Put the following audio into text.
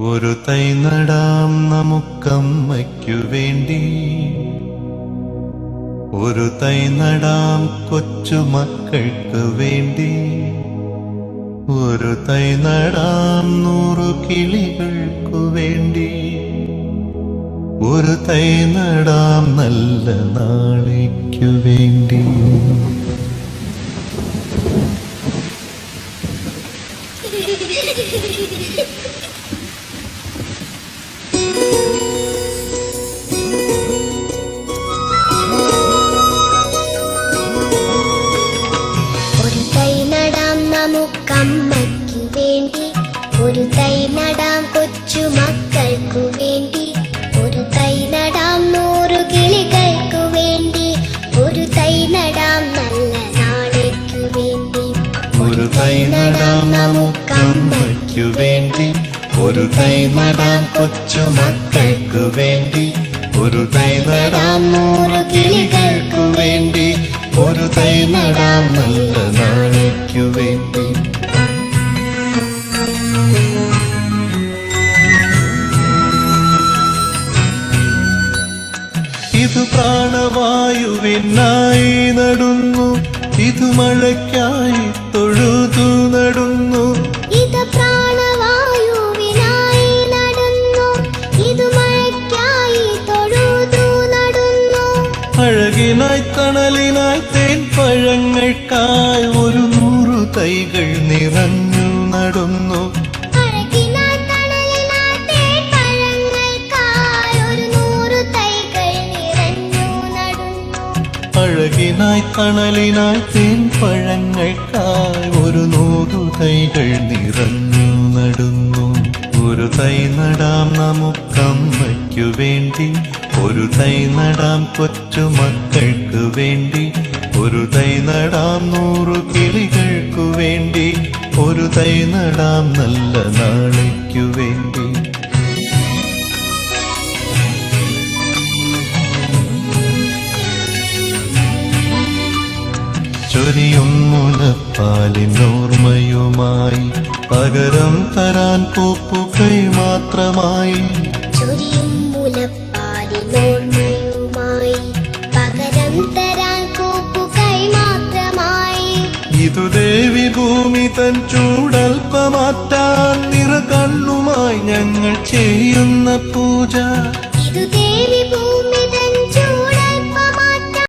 ഒരു തൈ നടാം നമുക്കമ്മയ്ക്കു വേണ്ടി, ഒരു തൈ നടാം കൊച്ചുമക്കൾക്ക് വേണ്ടി, ഒരു തൈ നടാം 100 കിളികൾക്കു വേണ്ടി, ഒരു തൈ നടാം നല്ല നാളേക്കു വേണ്ടി. നമുക്കമ്മയ്ക്കു വേണ്ടി, ഒരു തൈ നടാം കൊച്ചുമക്കൾക്കു വേണ്ടി, ഒരു തൈ നടാം 100 കിളികൾക്കു വേണ്ടി, ഒരു തൈ നടാം നല്ല നാളേക്കു വേണ്ടി. ഒരു തൈ നടാം നമുക്കമ്മയ്ക്കു വേണ്ടി, ഒരു തൈ നടാം കൊച്ചുമക്കൾക്കു വേണ്ടി, ഒരു തൈ നടാം 100 കിളികൾക്കു വേണ്ടി, ഒരു തൈ നടാം നല്ല നാളേക്കു വേണ്ടി. ഇത് പ്രാണവായുവിനായി നടുന്നു, ഇത് മഴയ്ക്കായി തൊഴുതു നടുന്നു, ഇത് പ്രാണവായുവിനായി നടുന്നു, ഇത് മഴയ്ക്കായി തൊഴുതു നടുന്നു. അഴകിനായി തണലിനായി തേൻ പഴങ്ങൾക്കായി 100 തൈകൾ നിറഞ്ഞു നടുന്നു, അഴകിനായി തണലിനായി തേൻ പഴങ്ങൾക്കായി 100 തൈകൾ നിറഞ്ഞു നടുന്നു. ഒരു തൈ നടാം നമുക്കമ്മയ്ക്കു വേണ്ടി, ഒരു തൈ നടാം കൊച്ചുമക്കൾക്ക് വേണ്ടി, ഒരു തൈ നടാം 100 കിളികൾക്കു വേണ്ടി, ഒരു തൈ നടാം നല്ല നാളേക്കു വേണ്ടി. ചൊരിയും മുലപ്പാലിനോർമ്മയുമായി പകരം തരാൻ പൂപ്പുകൈ മാത്രമായി, ചൊരിയും മുലപ്പാലിനോർമ്മയുമായി പകരം തരാൻ പൂപ്പുകൈ മാത്രമായി. ഇതു ദേവി ഭൂമി തൻ ചൂടൽപ്പമാറ്റാൻ നിറകണ്ണുമായി ഞങ്ങൾ ചെയ്യുന്ന പൂജ.